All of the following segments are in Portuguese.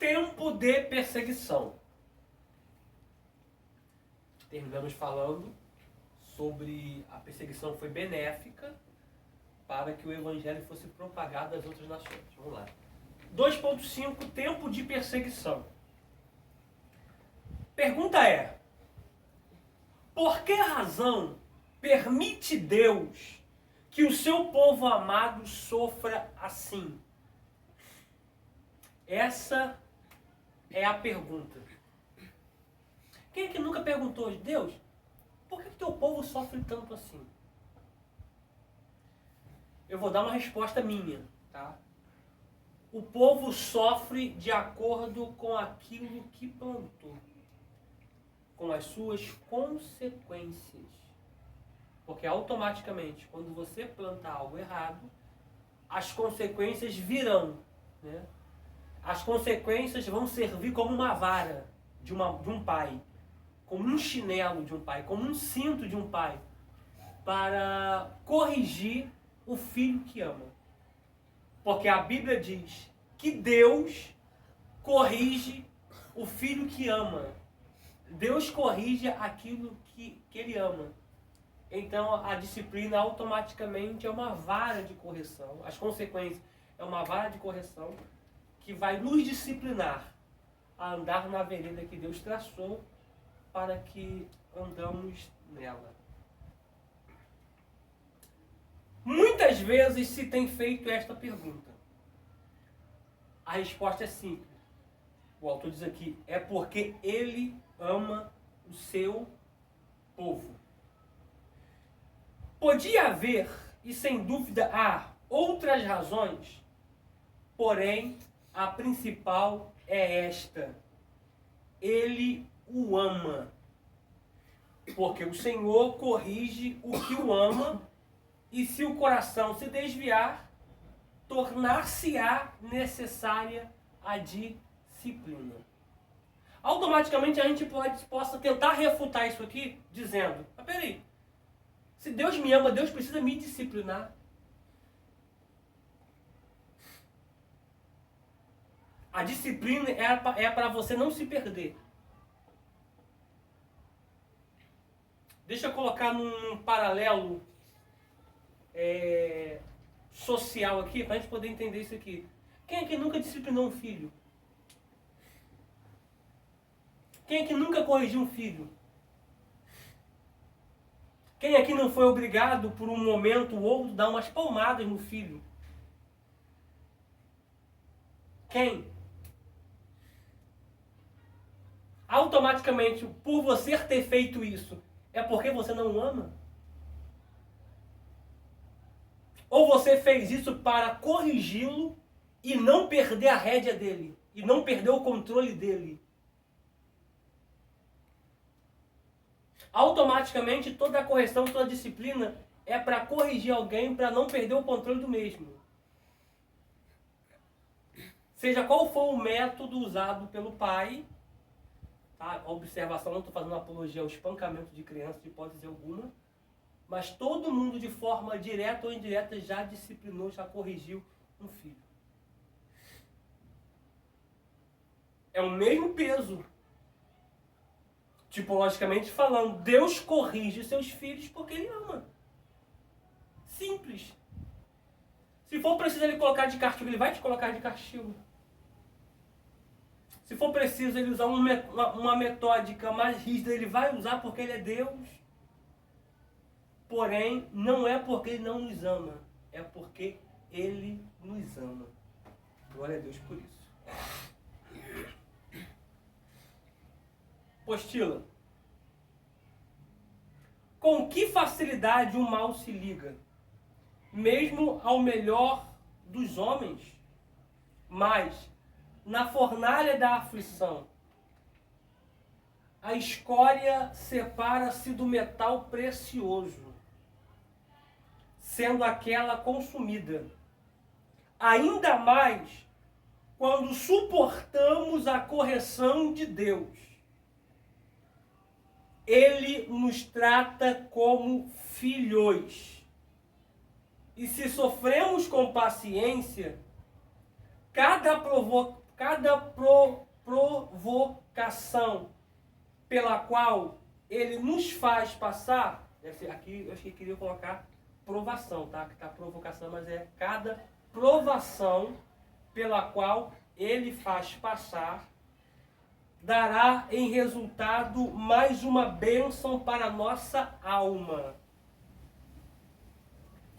tempo de perseguição. Terminamos falando sobre a perseguição foi benéfica para que o evangelho fosse propagado às outras nações. Vamos lá. 2.5, tempo de perseguição. Pergunta é: por que razão permite Deus que o seu povo amado sofra assim? Essa é a pergunta. Quem é que nunca perguntou, Deus, por que o teu povo sofre tanto assim? Eu vou dar uma resposta minha, tá? O povo sofre de acordo com aquilo que plantou, com as suas consequências. Porque automaticamente, quando você planta algo errado, as consequências virão, né? As consequências vão servir como uma vara de um pai, como um chinelo de um pai, como um cinto de um pai, para corrigir o filho que ama. Porque a Bíblia diz que Deus corrige o filho que ama. Deus corrige aquilo que ele ama. Então a disciplina automaticamente é uma vara de correção. As consequências é uma vara de correção que vai nos disciplinar a andar na vereda que Deus traçou para que andamos nela. Muitas vezes se tem feito esta pergunta. A resposta é simples. O autor diz aqui, é porque ele ama o seu povo. Podia haver, e sem dúvida há, outras razões, porém a principal é esta. Ele o ama. Porque o Senhor corrige o que o ama, e se o coração se desviar, tornar-se-á necessária a disciplina. Automaticamente a gente possa tentar refutar isso aqui, dizendo, mas peraí, se Deus me ama, Deus precisa me disciplinar. A disciplina é para você não se perder. Deixa eu colocar num paralelo social aqui, para a gente poder entender isso aqui. Quem é que nunca disciplinou um filho? Quem é que nunca corrigiu um filho? Quem aqui não foi obrigado por um momento ou outro a dar umas palmadas no filho? Quem? Automaticamente, por você ter feito isso, é porque você não o ama? Ou você fez isso para corrigi-lo e não perder a rédea dele, e não perder o controle dele? Automaticamente, toda a correção, toda a disciplina é para corrigir alguém, para não perder o controle do mesmo. Seja qual for o método usado pelo pai, tá? A observação, não estou fazendo apologia ao espancamento de crianças, de hipótese alguma, mas todo mundo, de forma direta ou indireta, já disciplinou, já corrigiu um filho. É o mesmo peso. Tipologicamente falando, Deus corrige seus filhos porque Ele ama. Simples. Se for preciso Ele colocar de castigo, Ele vai te colocar de castigo. Se for preciso Ele usar uma metódica mais rígida, Ele vai usar porque Ele é Deus. Porém, não é porque Ele não nos ama, é porque Ele nos ama. Glória a Deus por isso. Postila. Com que facilidade o mal se liga, mesmo ao melhor dos homens? Mas, na fornalha da aflição, a escória separa-se do metal precioso, sendo aquela consumida. Ainda mais quando suportamos a correção de Deus. Ele nos trata como filhos. E se sofremos com paciência, cada cada provocação pela qual ele nos faz passar, aqui eu achei que queria colocar provação, tá? Que tá provocação, mas é cada provação pela qual ele faz passar, dará em resultado mais uma bênção para a nossa alma.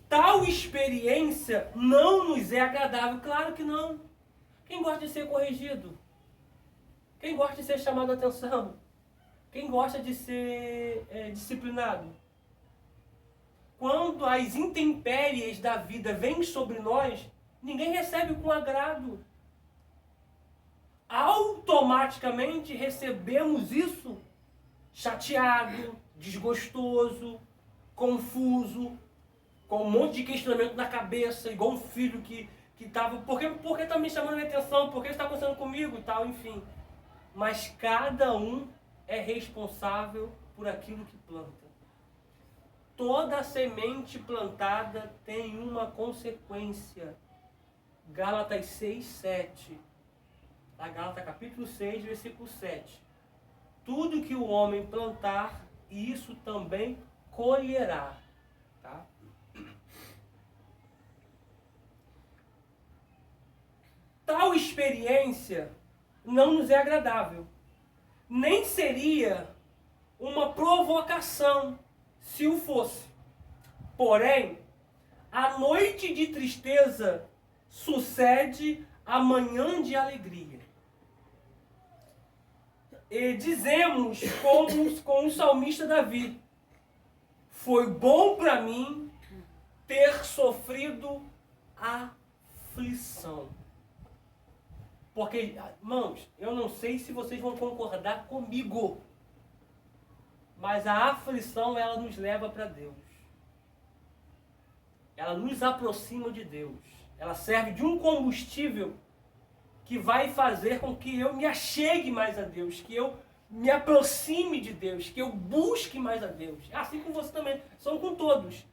Tal experiência não nos é agradável. Claro que não. Quem gosta de ser corrigido? Quem gosta de ser chamado a atenção? Quem gosta de ser disciplinado? Quando as intempéries da vida vêm sobre nós, ninguém recebe com agrado. Automaticamente recebemos isso chateado, desgostoso, confuso, com um monte de questionamento na cabeça, igual um filho que estava, por que está me chamando a minha atenção, por que está acontecendo comigo e tal, enfim. Mas cada um é responsável por aquilo que planta. Toda semente plantada tem uma consequência. Gálatas 6, 7. A Gálatas capítulo 6, versículo 7. Tudo que o homem plantar, isso também colherá. Tá? Tal experiência não nos é agradável. Nem seria uma provocação se o fosse. Porém, a noite de tristeza sucede a manhã de alegria. E dizemos com o salmista Davi: foi bom para mim ter sofrido aflição. Porque, irmãos, eu não sei se vocês vão concordar comigo, mas a aflição, ela nos leva para Deus. Ela nos aproxima de Deus. Ela serve de um combustível que vai fazer com que eu me achegue mais a Deus, que eu me aproxime de Deus, que eu busque mais a Deus. Assim como você também, são com todos.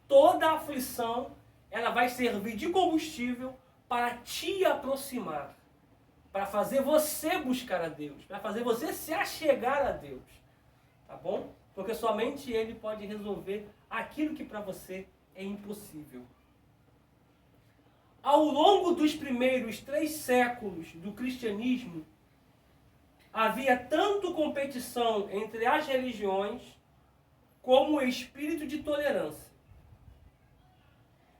Toda aflição, ela vai servir de combustível para te aproximar, para fazer você buscar a Deus, para fazer você se achegar a Deus. Tá bom? Porque somente Ele pode resolver aquilo que para você é impossível. Ao longo dos primeiros 3 séculos do cristianismo, havia tanto competição entre as religiões como o espírito de tolerância.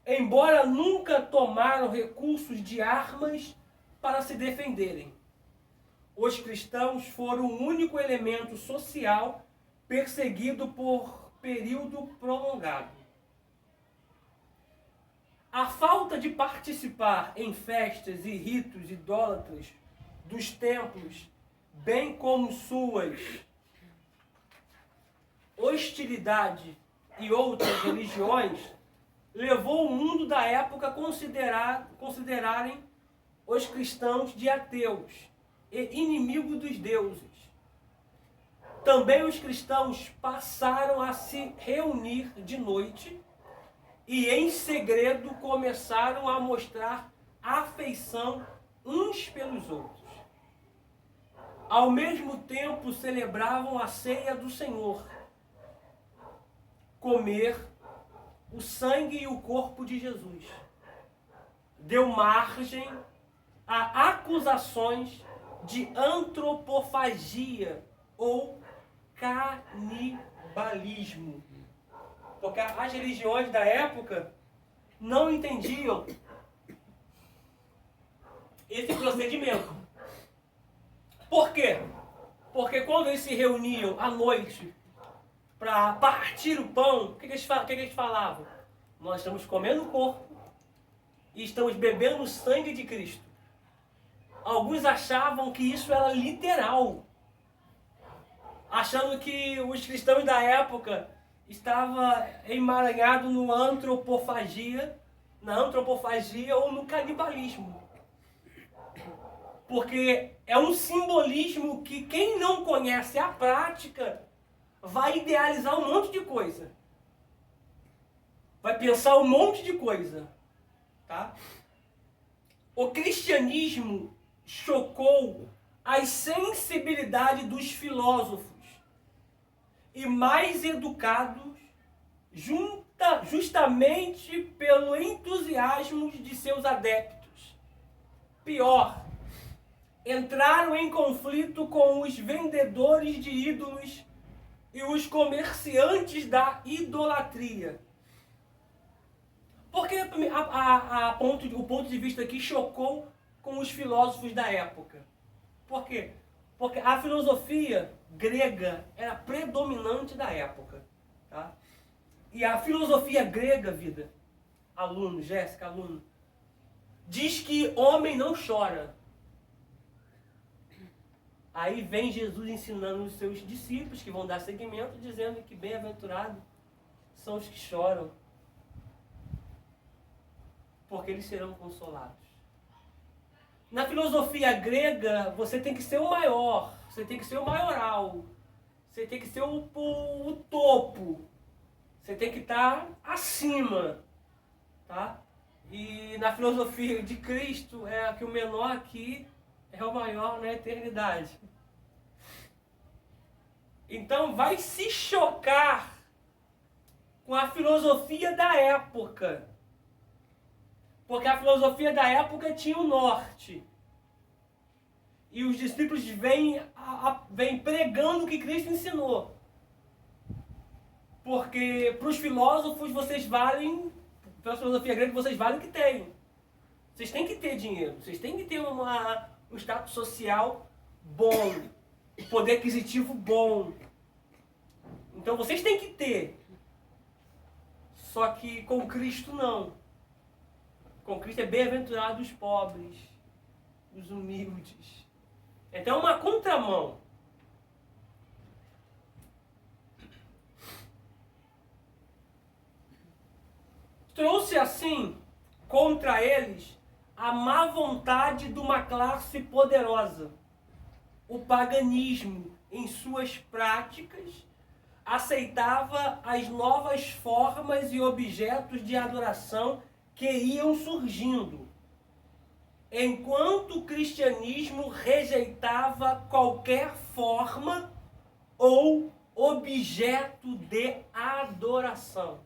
Embora nunca tomaram recursos de armas para se defenderem, os cristãos foram o único elemento social perseguido por período prolongado. A falta de participar em festas e ritos idólatras dos templos, bem como suas hostilidade e outras religiões, levou o mundo da época a considerarem os cristãos de ateus e inimigos dos deuses. Também os cristãos passaram a se reunir de noite e em segredo começaram a mostrar afeição uns pelos outros. Ao mesmo tempo celebravam a ceia do Senhor, comer o sangue e o corpo de Jesus. Deu margem a acusações de antropofagia ou canibalismo. Porque as religiões da época não entendiam esse procedimento. Por quê? Porque quando eles se reuniam à noite para partir o pão, o que eles falavam? Nós estamos comendo o corpo e estamos bebendo o sangue de Cristo. Alguns achavam que isso era literal, achando que os cristãos da época estavam emaranhados na antropofagia ou no canibalismo. Porque é um simbolismo que quem não conhece a prática vai idealizar um monte de coisa. Vai pensar um monte de coisa. Tá? O cristianismo chocou a sensibilidade dos filósofos e mais educados, justamente pelo entusiasmo de seus adeptos. Pior, entraram em conflito com os vendedores de ídolos e os comerciantes da idolatria. Porque o ponto de vista aqui chocou com os filósofos da época. Por quê? Porque a filosofia grega era predominante da época. Tá? E a filosofia grega, vida, aluno, Jéssica, aluno, diz que homem não chora. Aí vem Jesus ensinando os seus discípulos, que vão dar seguimento, dizendo que bem-aventurados são os que choram, porque eles serão consolados. Na filosofia grega, você tem que ser o maior, você tem que ser o maioral, você tem que ser o topo, você tem que estar acima, tá? E na filosofia de Cristo, é que o menor aqui é o maior na eternidade. Então vai se chocar com a filosofia da época. Porque a filosofia da época tinha o norte. E os discípulos vêm pregando o que Cristo ensinou. Porque para os filósofos vocês valem, pela filosofia grega, vocês valem o que têm. Vocês têm que ter dinheiro, vocês têm que ter um status social bom, um poder aquisitivo bom. Então vocês têm que ter. Só que com Cristo não. Com Cristo é bem-aventurado os pobres, os humildes. Então é uma contramão. Trouxe assim contra eles a má vontade de uma classe poderosa. O paganismo, em suas práticas, aceitava as novas formas e objetos de adoração que iam surgindo, enquanto o cristianismo rejeitava qualquer forma ou objeto de adoração.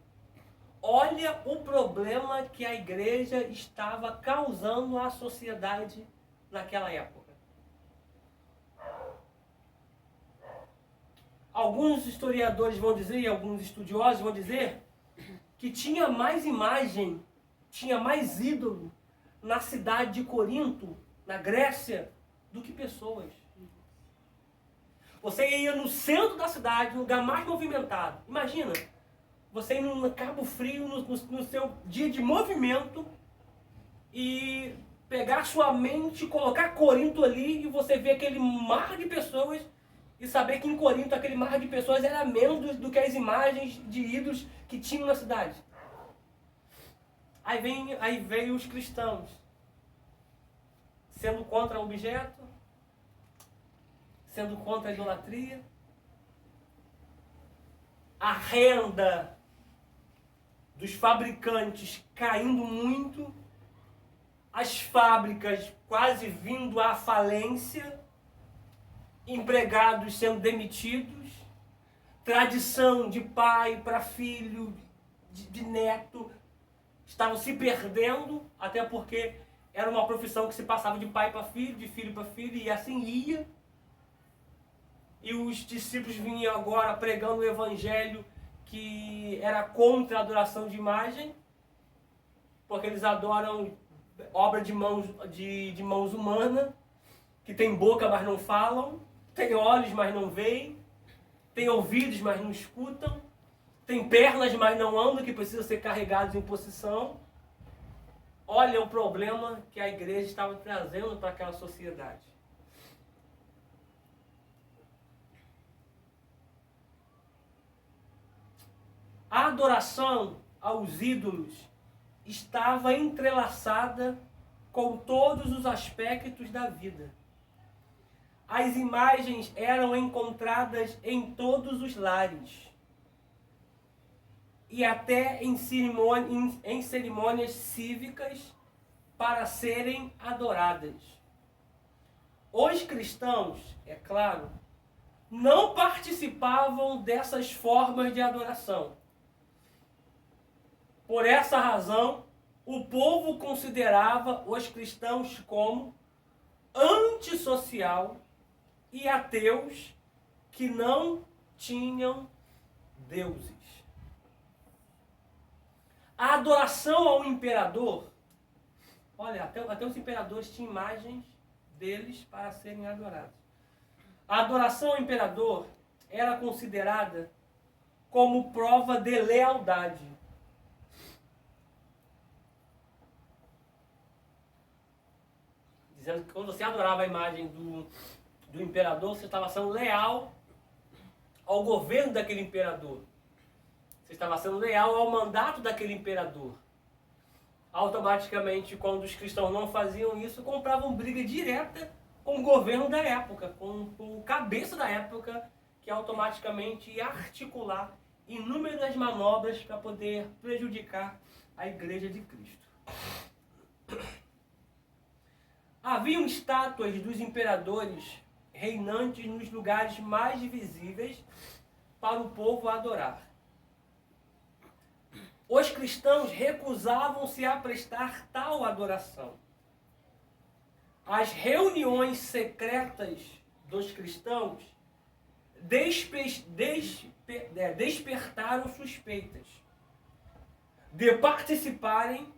Olha o problema que a igreja estava causando à sociedade naquela época. Alguns historiadores vão dizer, e alguns estudiosos vão dizer, que tinha mais imagem, tinha mais ídolo na cidade de Corinto, na Grécia, do que pessoas. Você ia no centro da cidade, no lugar mais movimentado. Imagina, você ir no Cabo Frio, no seu dia de movimento, e pegar sua mente, colocar Corinto ali, e você ver aquele mar de pessoas, e saber que em Corinto aquele mar de pessoas era menos do que as imagens de ídolos que tinham na cidade. Aí veio os cristãos, sendo contra o objeto, sendo contra a idolatria, a renda dos fabricantes caindo muito, as fábricas quase vindo à falência, empregados sendo demitidos, tradição de pai para filho, de neto, estavam se perdendo, até porque era uma profissão que se passava de pai para filho, de filho para filho, e assim ia. E os discípulos vinham agora pregando o evangelho que era contra a adoração de imagem, porque eles adoram obra de mãos humanas, que tem boca, mas não falam, tem olhos, mas não veem, tem ouvidos, mas não escutam, tem pernas, mas não andam, que precisam ser carregados em posição. Olha o problema que a igreja estava trazendo para aquela sociedade. A adoração aos ídolos estava entrelaçada com todos os aspectos da vida. As imagens eram encontradas em todos os lares e até em cerimônias cívicas para serem adoradas. Os cristãos, é claro, não participavam dessas formas de adoração. Por essa razão, o povo considerava os cristãos como antissocial e ateus que não tinham deuses. A adoração ao imperador, olha, até os imperadores tinham imagens deles para serem adorados. A adoração ao imperador era considerada como prova de lealdade. Dizendo que quando você adorava a imagem do imperador, você estava sendo leal ao governo daquele imperador. Você estava sendo leal ao mandato daquele imperador. Automaticamente, quando os cristãos não faziam isso, compravam briga direta com o governo da época, com o cabeça da época, que automaticamente ia articular inúmeras manobras para poder prejudicar a Igreja de Cristo. Haviam estátuas dos imperadores reinantes nos lugares mais visíveis para o povo adorar. Os cristãos recusavam-se a prestar tal adoração. As reuniões secretas dos cristãos despertaram suspeitas de participarem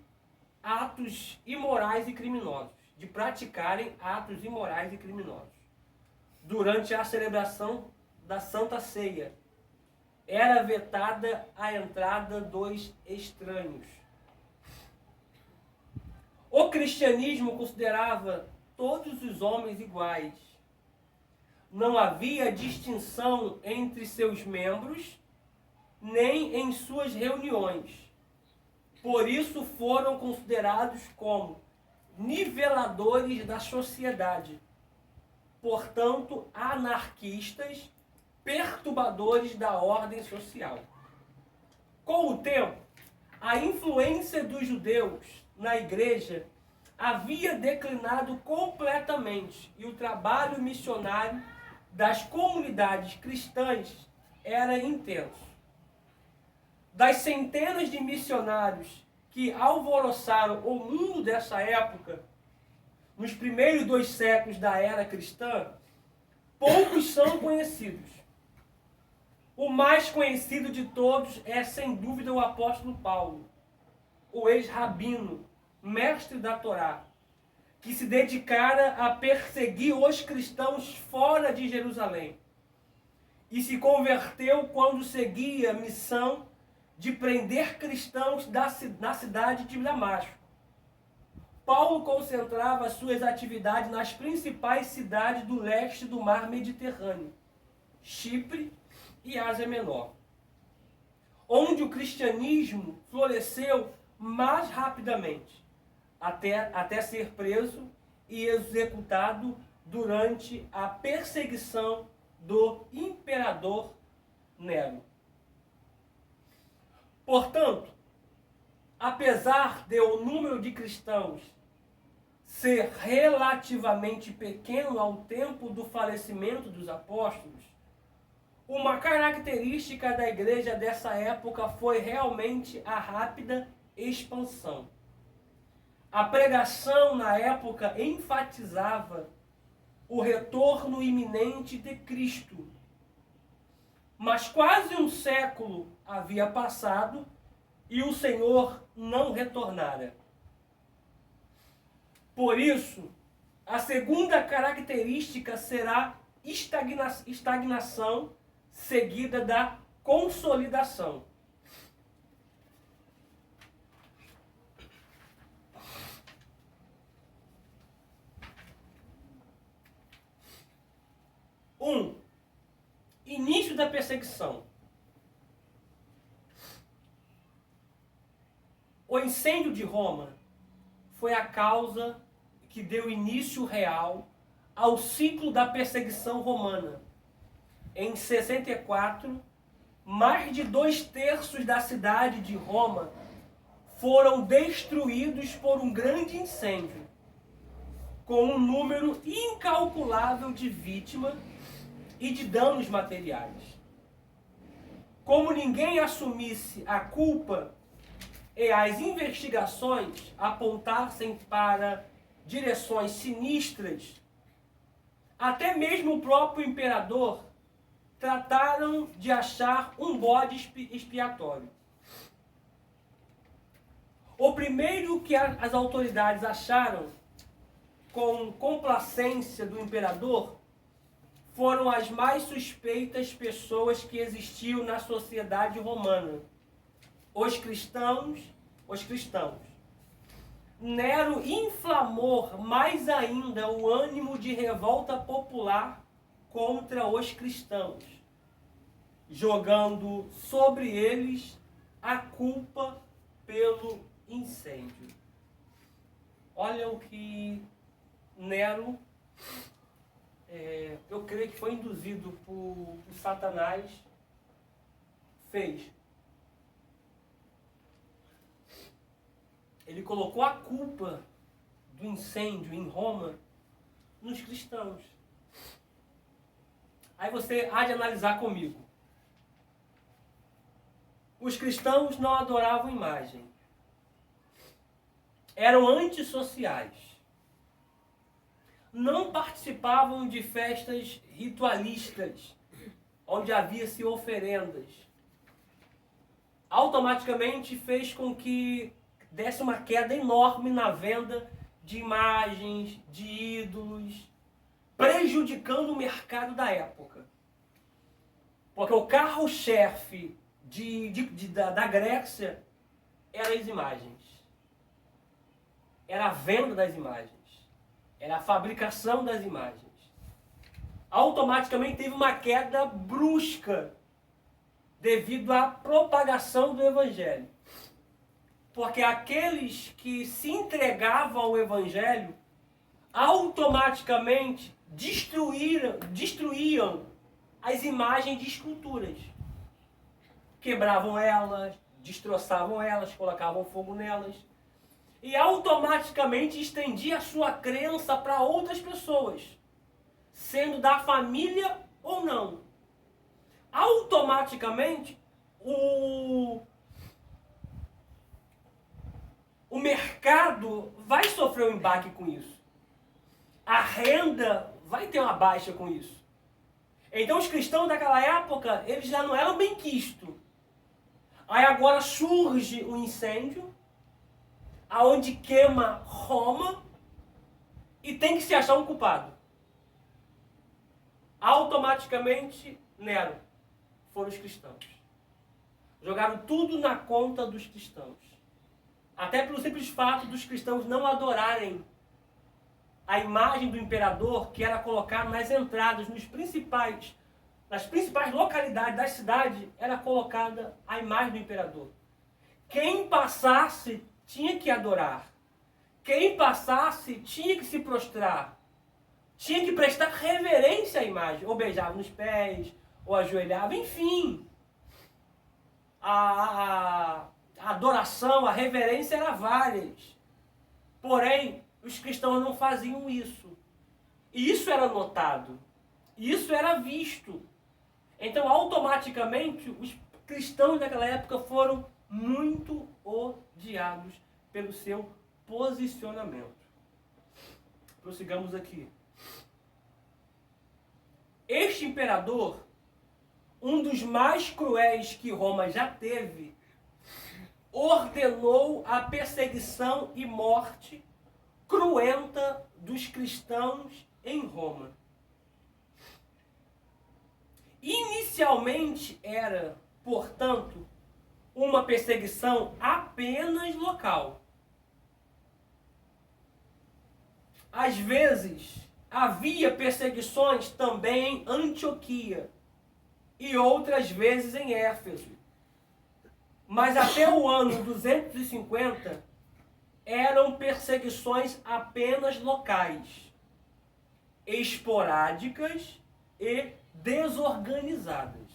atos imorais e criminosos, de praticarem atos imorais e criminosos. Durante a celebração da Santa Ceia, era vetada a entrada dos estranhos. O cristianismo considerava todos os homens iguais. Não havia distinção entre seus membros, nem em suas reuniões. Por isso foram considerados como niveladores da sociedade. Portanto, anarquistas, perturbadores da ordem social. Com o tempo, a influência dos judeus na igreja havia declinado completamente e o trabalho missionário das comunidades cristãs era intenso. Das centenas de missionários que alvoroçaram o mundo dessa época, nos primeiros 2 séculos da era cristã, poucos são conhecidos. O mais conhecido de todos é, sem dúvida, o apóstolo Paulo, o ex-rabino, mestre da Torá, que se dedicara a perseguir os cristãos fora de Jerusalém e se converteu quando seguia a missão de prender cristãos na cidade de Damasco. Paulo concentrava suas atividades nas principais cidades do leste do mar Mediterrâneo, Chipre e Ásia Menor, onde o cristianismo floresceu mais rapidamente, até ser preso e executado durante a perseguição do imperador Nero. Portanto, apesar de o número de cristãos ser relativamente pequeno ao tempo do falecimento dos apóstolos, uma característica da igreja dessa época foi realmente a rápida expansão. A pregação na época enfatizava o retorno iminente de Cristo. Mas quase um século havia passado e o Senhor não retornara. Por isso, a segunda característica será estagnação seguida da consolidação. Início da perseguição. O incêndio de Roma foi a causa que deu início real ao ciclo da perseguição romana. Em 64, mais de 2/3 da cidade de Roma foram destruídos por um grande incêndio, com um número incalculável de vítimas e de danos materiais. Como ninguém assumisse a culpa e as investigações apontassem para direções sinistras, até mesmo o próprio imperador trataram de achar um bode expiatório. O primeiro que as autoridades acharam com complacência do imperador foram as mais suspeitas pessoas que existiam na sociedade romana. Os cristãos. Nero inflamou mais ainda o ânimo de revolta popular contra os cristãos, jogando sobre eles a culpa pelo incêndio. Olha o que Nero, eu creio que foi induzido por Satanás, fez. Ele colocou a culpa do incêndio em Roma nos cristãos. Aí você há de analisar comigo. Os cristãos não adoravam imagem. Eram antissociais. Não participavam de festas ritualistas, onde havia-se oferendas. Automaticamente fez com que desse uma queda enorme na venda de imagens, de ídolos, prejudicando o mercado da época. Porque o carro-chefe da Grécia eram as imagens. Era a venda das imagens. Era a fabricação das imagens. Automaticamente teve uma queda brusca devido à propagação do Evangelho. Porque aqueles que se entregavam ao Evangelho automaticamente destruíam as imagens de esculturas. Quebravam elas, destroçavam elas, colocavam fogo nelas. E automaticamente estendia a sua crença para outras pessoas, sendo da família ou não. Automaticamente, o mercado vai sofrer um embaque com isso. A renda vai ter uma baixa com isso. Então os cristãos daquela época, eles já não eram bem quistos. Aí agora surge um incêndio, aonde queima Roma, e tem que se achar um culpado. Automaticamente, Nero, foram os cristãos. Jogaram tudo na conta dos cristãos. Até pelo simples fato dos cristãos não adorarem a imagem do imperador, que era colocada nas entradas, nas principais localidades da cidade, era colocada a imagem do imperador. Quem passasse tinha que adorar. Quem passasse tinha que se prostrar. Tinha que prestar reverência à imagem. Ou beijava nos pés, ou ajoelhava, enfim. A adoração, a reverência eram várias. Porém, os cristãos não faziam isso. E isso era notado. Isso era visto. Então, automaticamente, os cristãos daquela época foram muito odiados pelo seu posicionamento. Prossigamos aqui. Este imperador, um dos mais cruéis que Roma já teve, ordenou a perseguição e morte cruenta dos cristãos em Roma. Inicialmente era, portanto, uma perseguição apenas local. Às vezes, havia perseguições também em Antioquia e outras vezes em Éfeso. Mas até o ano 250, eram perseguições apenas locais, esporádicas e desorganizadas.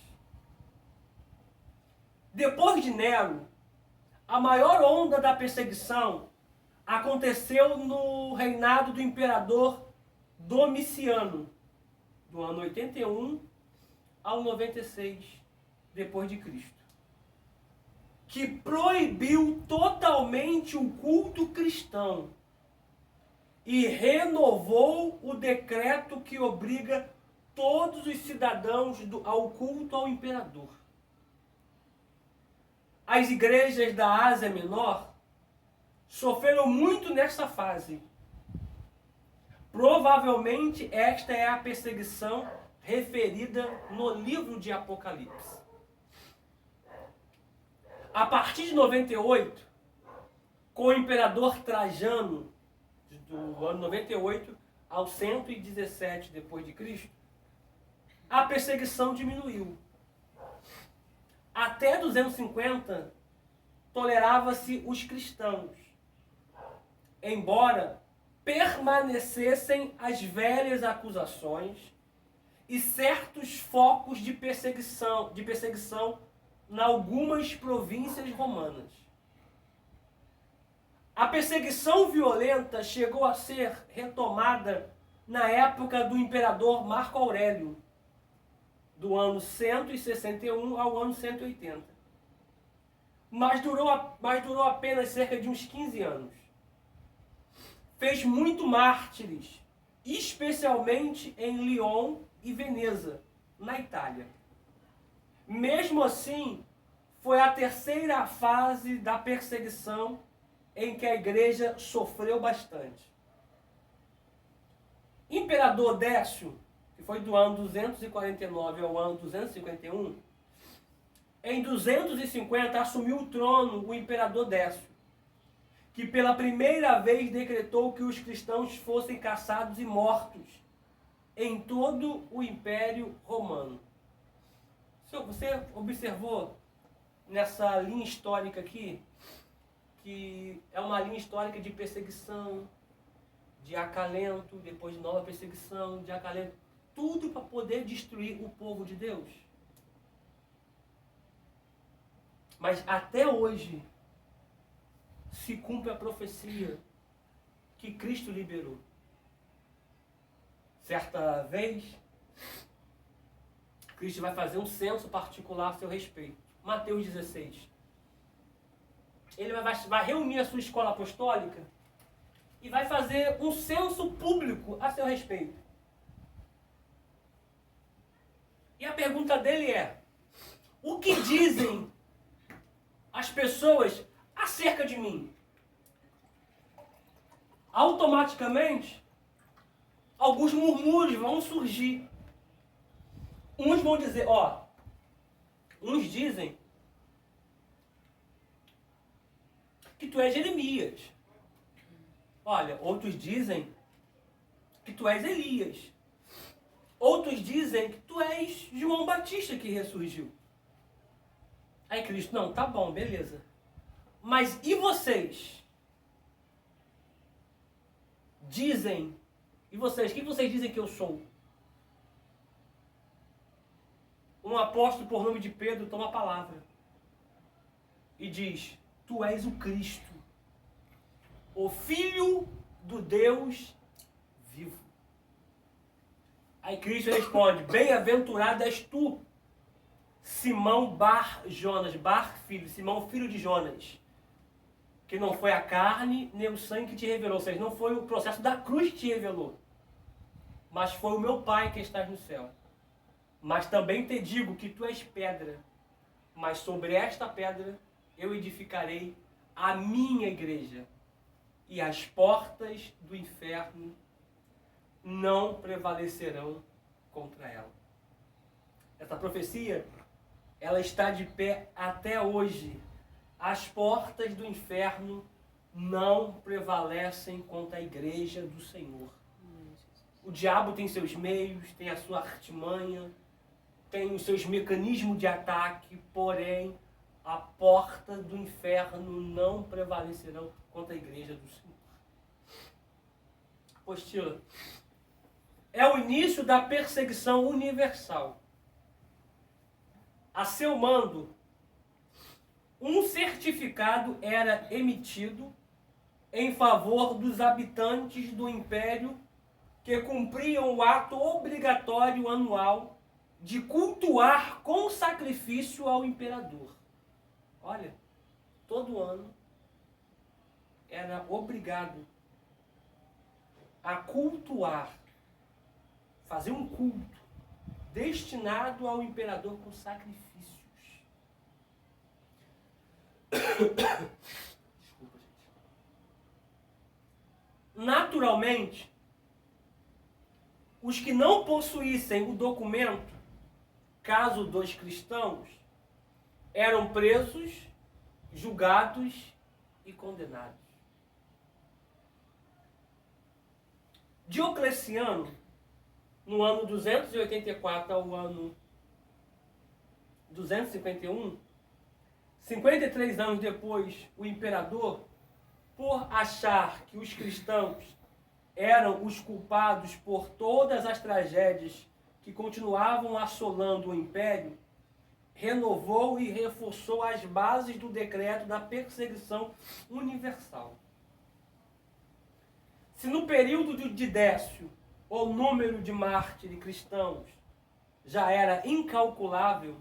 Depois de Nero, a maior onda da perseguição aconteceu no reinado do imperador Domiciano, do ano 81 ao 96 depois de Cristo, que proibiu totalmente o culto cristão e renovou o decreto que obriga todos os cidadãos ao culto ao imperador. As igrejas da Ásia Menor sofreram muito nessa fase. Provavelmente esta é a perseguição referida no livro de Apocalipse. A partir de 98, com o imperador Trajano, do ano 98 ao 117 depois de Cristo, a perseguição diminuiu. Até 250 tolerava-se os cristãos, embora permanecessem as velhas acusações e certos focos de perseguição em algumas províncias romanas. A perseguição violenta chegou a ser retomada na época do imperador Marco Aurélio, do ano 161 ao ano 180. Mas durou apenas cerca de uns 15 anos. Fez muito mártires, especialmente em Lyon e Veneza, na Itália. Mesmo assim, foi a terceira fase da perseguição em que a igreja sofreu bastante. Imperador Décio, que foi do ano 249 ao ano 251, em 250 assumiu o trono o imperador Décio, que pela primeira vez decretou que os cristãos fossem caçados e mortos em todo o Império Romano. Você observou nessa linha histórica aqui, que é uma linha histórica de perseguição, de acalento, depois de nova perseguição, de acalento, tudo para poder destruir o povo de Deus. Mas até hoje se cumpre a profecia que Cristo liberou. Certa vez, Cristo vai fazer um censo particular a seu respeito. Mateus 16. Ele vai reunir a sua escola apostólica e vai fazer um censo público a seu respeito. E a pergunta dele é: o que dizem as pessoas acerca de mim? Automaticamente, alguns murmúrios vão surgir. Uns vão dizer, uns dizem que tu és Jeremias. Olha, outros dizem que tu és Elias. Outros dizem que tu és João Batista que ressurgiu. Aí Cristo, não, tá bom, beleza. Mas e vocês? Dizem, e vocês, quem vocês dizem que eu sou? Um apóstolo por nome de Pedro toma a palavra e diz, tu és o Cristo, o Filho do Deus vivo. Aí Cristo responde, bem-aventurado és tu, Simão Bar-Jonas, Bar-filho, Simão filho de Jonas, que não foi a carne nem o sangue que te revelou, ou seja, não foi o processo da cruz que te revelou, mas foi o meu Pai que está no céu. Mas também te digo que tu és pedra, mas sobre esta pedra eu edificarei a minha igreja, e as portas do inferno não prevalecerão contra ela. Essa profecia, ela está de pé até hoje. As portas do inferno não prevalecem contra a igreja do Senhor. O diabo tem seus meios, tem a sua artimanha, tem os seus mecanismos de ataque, porém, a porta do inferno não prevalecerão contra a igreja do Senhor. Apostila. É o início da perseguição universal. A seu mando, um certificado era emitido em favor dos habitantes do império que cumpriam o ato obrigatório anual de cultuar com sacrifício ao imperador. Olha, todo ano era obrigado a cultuar, fazer um culto destinado ao imperador com sacrifícios. Desculpa, gente. Naturalmente, os que não possuíssem o documento, caso dos cristãos, eram presos, julgados e condenados. Diocleciano, no ano 284 ao ano 251, 53 anos depois, o imperador, por achar que os cristãos eram os culpados por todas as tragédias que continuavam assolando o império, renovou e reforçou as bases do decreto da perseguição universal. Se no período de Décio o número de mártires cristãos já era incalculável,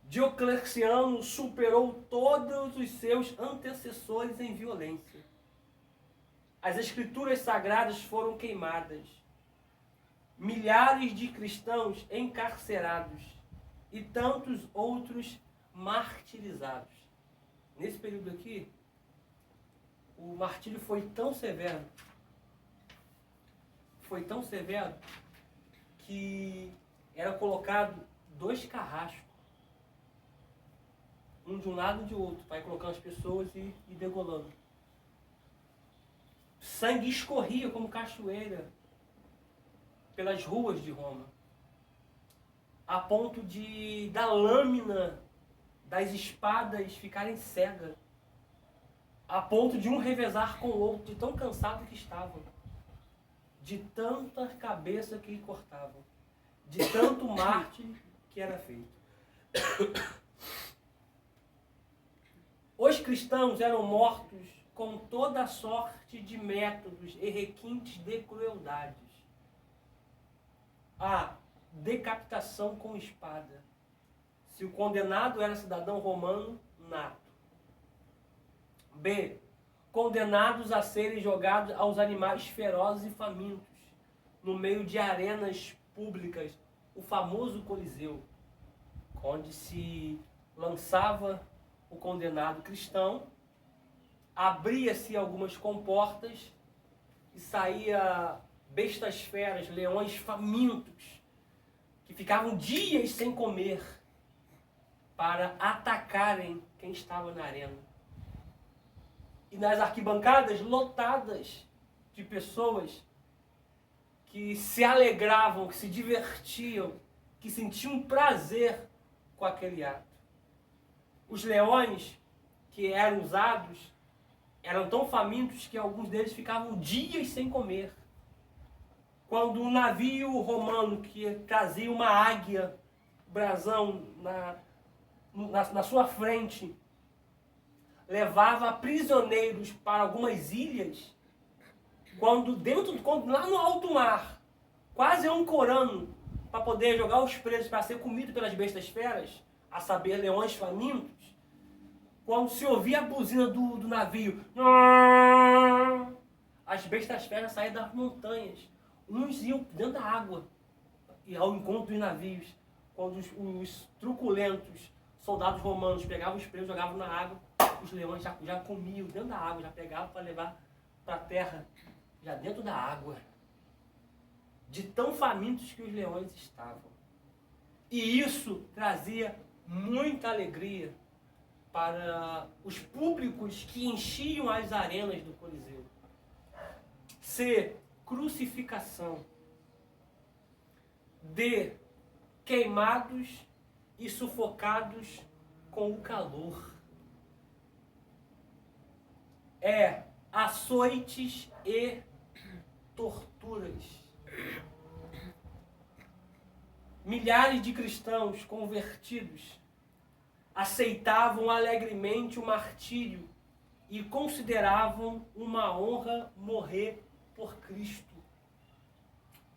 Diocleciano superou todos os seus antecessores em violência. As escrituras sagradas foram queimadas, milhares de cristãos encarcerados e tantos outros martirizados. Nesse período aqui, o martírio foi tão severo, que era colocado 2 carrascos, um de um lado e de outro, para ir colocando as pessoas e degolando. Sangue escorria como cachoeira pelas ruas de Roma, a ponto da lâmina das espadas ficarem cegas, a ponto de um revezar com o outro, de tão cansado que estavam, de tanta cabeça que cortavam, de tanto mártir que era feito. Os cristãos eram mortos com toda sorte de métodos e requintes de crueldades. A decapitação com espada, se o condenado era cidadão romano nato. B. Condenados a serem jogados aos animais ferozes e famintos, no meio de arenas públicas, o famoso Coliseu, onde se lançava o condenado cristão, abria-se algumas comportas e saía bestas feras, leões famintos, que ficavam dias sem comer, para atacarem quem estava na arena. E nas arquibancadas lotadas de pessoas que se alegravam, que se divertiam, que sentiam prazer com aquele ato. Os leões que eram usados eram tão famintos que alguns deles ficavam dias sem comer. Quando um navio romano que trazia uma águia, brasão, na sua frente, levava prisioneiros para algumas ilhas, quando lá no alto mar, quase ancorando, para poder jogar os presos para ser comido pelas bestas feras, a saber, leões famintos, quando se ouvia a buzina do navio, as bestas feras saíam das montanhas, uns iam dentro da água, e ao encontro dos navios, quando os truculentos soldados romanos pegavam os presos, jogavam na água, os leões já comiam dentro da água, já pegavam para levar para a terra, já dentro da água. De tão famintos que os leões estavam. E isso trazia muita alegria para os públicos que enchiam as arenas do Coliseu. C. Crucificação. D. Queimados e sufocados com o calor. É açoites e torturas. Milhares de cristãos convertidos aceitavam alegremente o martírio e consideravam uma honra morrer por Cristo.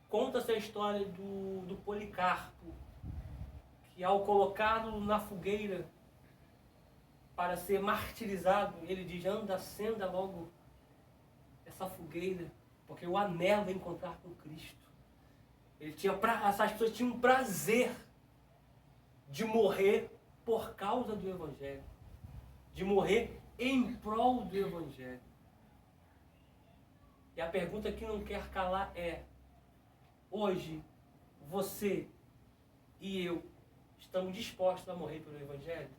Conta-se a história do Policarpo, que ao colocá-lo na fogueira para ser martirizado, ele diz: anda, acenda logo essa fogueira, porque eu anelo encontrar com Cristo. Essas pessoas tinham prazer de morrer por causa do Evangelho, de morrer em prol do Evangelho. E a pergunta que não quer calar é: hoje, você e eu estamos dispostos a morrer pelo Evangelho?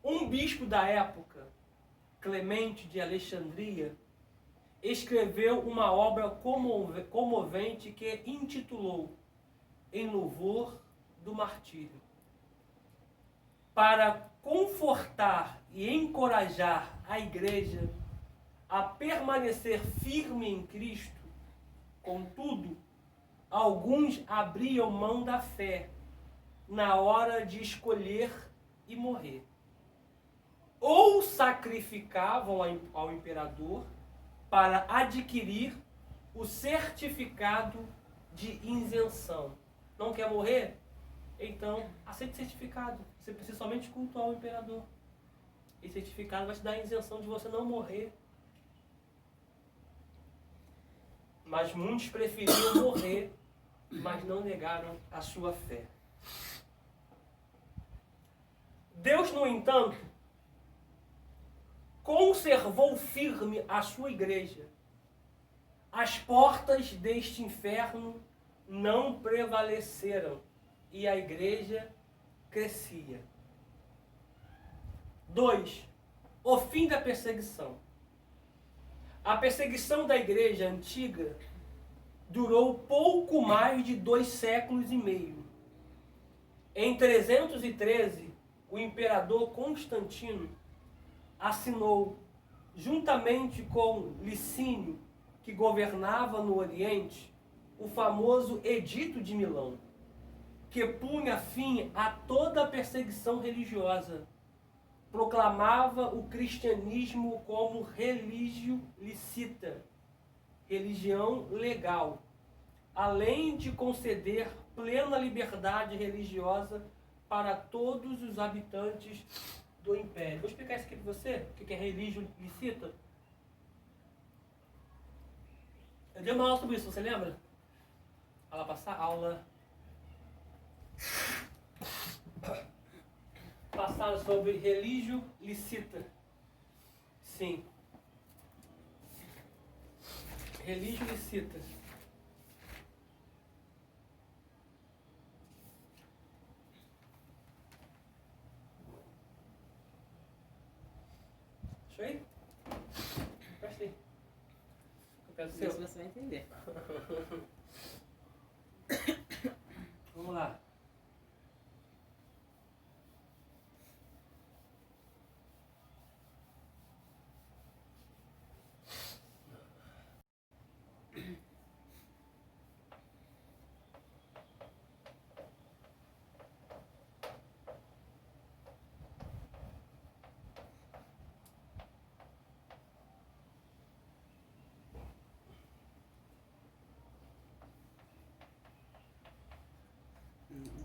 Um bispo da época, Clemente de Alexandria, escreveu uma obra comovente que intitulou Em Louvor do Martírio. Para confortar e encorajar a igreja a permanecer firme em Cristo, contudo, alguns abriam mão da fé na hora de escolher e morrer. Ou sacrificavam ao imperador para adquirir o certificado de isenção. Não quer morrer? Então, aceite o certificado. Você precisa somente cultuar o imperador. Esse certificado vai te dar a isenção de você não morrer. Mas muitos preferiram morrer, mas não negaram a sua fé. Deus, no entanto, conservou firme a sua igreja. As portas deste inferno não prevaleceram e a igreja crescia. 2. O fim da perseguição. A perseguição da igreja antiga durou pouco mais de 2 séculos e meio. Em 313, o imperador Constantino assinou, juntamente com Licínio, que governava no Oriente, o famoso Edito de Milão, que punha fim a toda a perseguição religiosa, proclamava o cristianismo como religio licita, religião legal, além de conceder plena liberdade religiosa para todos os habitantes do Império. Vou explicar isso aqui para você, o que é religio licita. Eu dei uma aula sobre isso, você lembra? Aula passada? Aula passada sobre religio licita. Sim. Religio licita. Deixa eu ir? Presta aí. Eu peço Vê se seu. você vai entender. Vamos lá.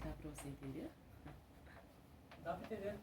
Dá pra você entender? Dá pra entender.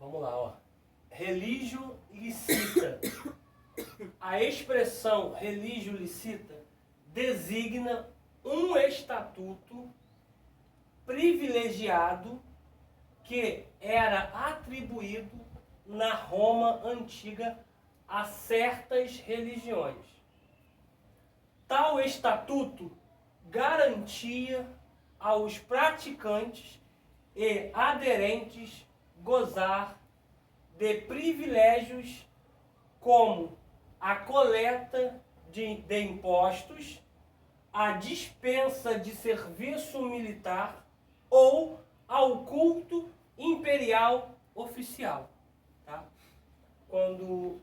Vamos lá, ó. Religio licita. A expressão religio licita designa um estatuto privilegiado que era atribuído na Roma antiga a certas religiões. Tal estatuto garantia aos praticantes e aderentes gozar de privilégios como a coleta de impostos, a dispensa de serviço militar ou ao culto imperial oficial. Tá? Quando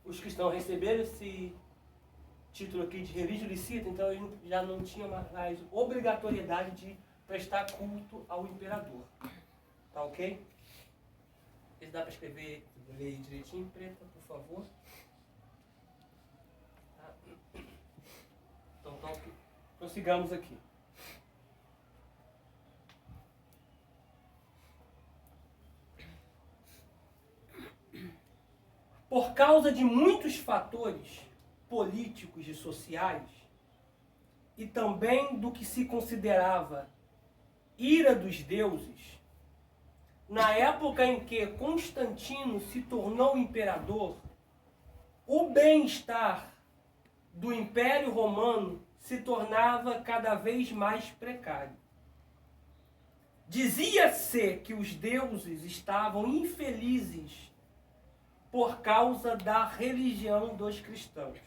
os cristãos receberam esse título aqui de religio licita, então eles já não tinham mais obrigatoriedade de prestar culto ao imperador. Tá ok? Se dá para escrever, ler direitinho, preta, por favor. Tá? Então, prossigamos aqui. Por causa de muitos fatores políticos e sociais, e também do que se considerava ira dos deuses, na época em que Constantino se tornou imperador, o bem-estar do Império Romano se tornava cada vez mais precário. Dizia-se que os deuses estavam infelizes por causa da religião dos cristãos,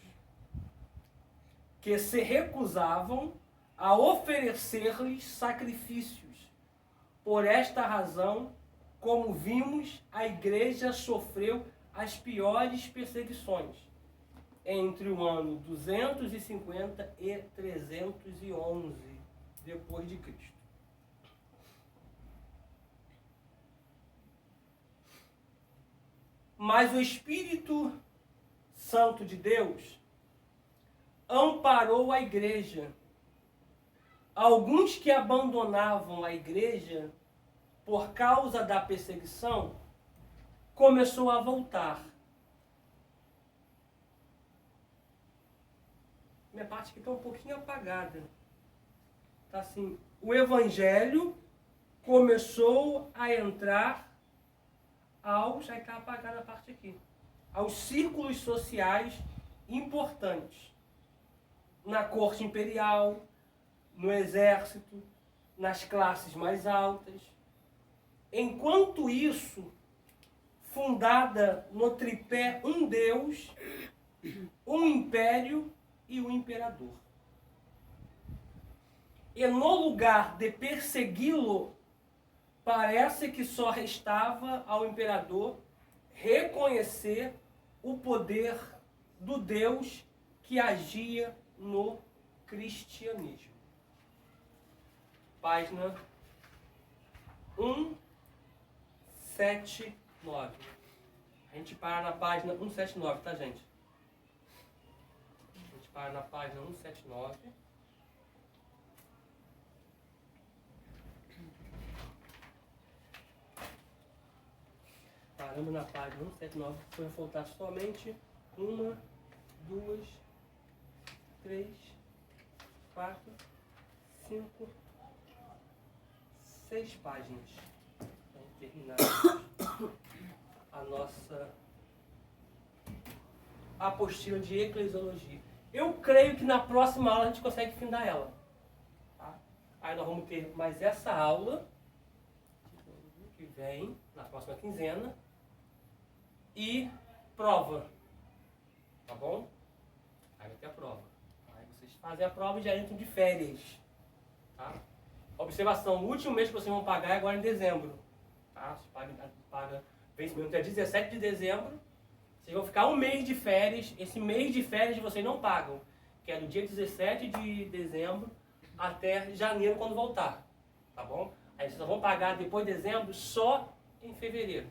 que se recusavam a oferecer-lhes sacrifícios. Por esta razão, como vimos, a igreja sofreu as piores perseguições entre o ano 250 e 311 depois de Cristo. Mas o Espírito Santo de Deus amparou a igreja. Alguns que abandonavam a igreja por causa da perseguição começou a voltar. Minha parte aqui está um pouquinho apagada. Tá assim, o evangelho começou a entrar aos, aí está apagada a parte aqui, aos círculos sociais importantes. Na corte imperial, no exército, nas classes mais altas. Enquanto isso, fundada no tripé um Deus, um império e um imperador. E no lugar de persegui-lo, parece que só restava ao imperador reconhecer o poder do Deus que agia no cristianismo. Página 179. A gente para na página 179, tá, gente? A gente para na página 179. Paramos na página 179, foi faltar somente 1, 2, 3, 4, 5, 6 páginas. Vamos terminar a nossa apostila de eclesiologia. Eu creio que na próxima aula a gente consegue findar ela. Tá? Aí nós vamos ter mais essa aula, que vem na próxima quinzena, e prova. Tá bom? Aí vai ter a prova. Aí vocês fazem a prova e já entram de férias. Tá? Observação, o último mês que vocês vão pagar é agora em dezembro. Tá? Você paga vencimento dia 17 de dezembro. Vocês vão ficar um mês de férias. Esse mês de férias vocês não pagam, que é do dia 17 de dezembro até janeiro, quando voltar. Tá bom? Aí vocês só vão pagar depois de dezembro só em fevereiro.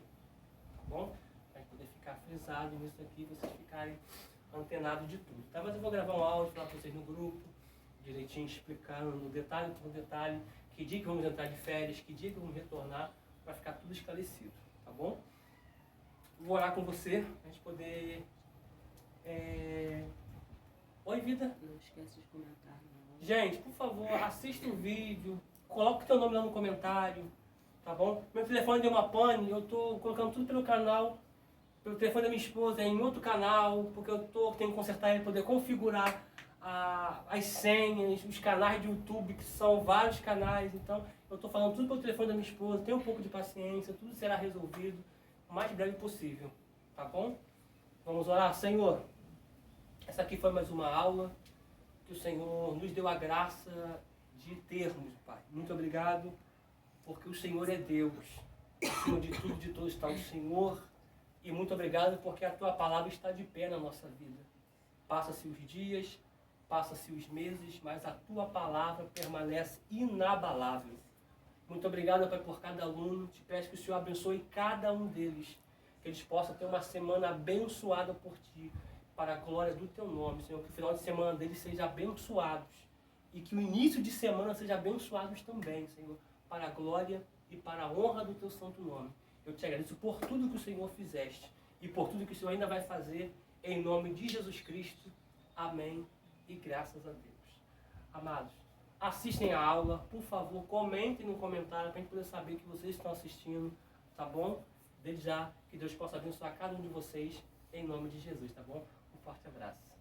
Tá bom? Para poder ficar frisado nisso aqui, vocês ficarem antenados de tudo. Tá? Mas eu vou gravar um áudio para vocês no grupo, direitinho, explicando detalhe por detalhe, que dia que vamos entrar de férias, que dia que vamos retornar, para ficar tudo esclarecido. tá bom? Vou orar com você, pra gente poder... Oi, vida? Não esquece de comentar, não. Gente, por favor, assista o vídeo, coloque o teu nome lá no comentário, tá bom? Meu telefone deu uma pane, eu tô colocando tudo pelo canal, pelo telefone da minha esposa, em outro canal, porque tenho que consertar ele, poder configurar as senhas, os canais de YouTube, que são vários canais, então eu tô falando tudo pelo telefone da minha esposa, tenha um pouco de paciência, tudo será resolvido o mais breve possível, tá bom? Vamos orar. Senhor, essa aqui foi mais uma aula que o Senhor nos deu a graça de termos, Pai. Muito obrigado, porque o Senhor é Deus. Acima de tudo, de todos está o Senhor. E muito obrigado, porque a Tua palavra está de pé na nossa vida. Passa-se os dias, passa-se os meses, mas a Tua palavra permanece inabalável. Muito obrigado, Pai, por cada aluno. Te peço que o Senhor abençoe cada um deles. Que eles possam ter uma semana abençoada por Ti, para a glória do Teu nome, Senhor. Que o final de semana deles seja abençoados. E que o início de semana seja abençoados também, Senhor. Para a glória e para a honra do Teu santo nome. Eu te agradeço por tudo que o Senhor fizeste. E por tudo que o Senhor ainda vai fazer. Em nome de Jesus Cristo. Amém. E graças a Deus. Amados, assistem a aula. Por favor, comentem no comentário para a gente poder saber que vocês estão assistindo. Tá bom? Desde já, que Deus possa abençoar cada um de vocês. Em nome de Jesus, tá bom? Um forte abraço.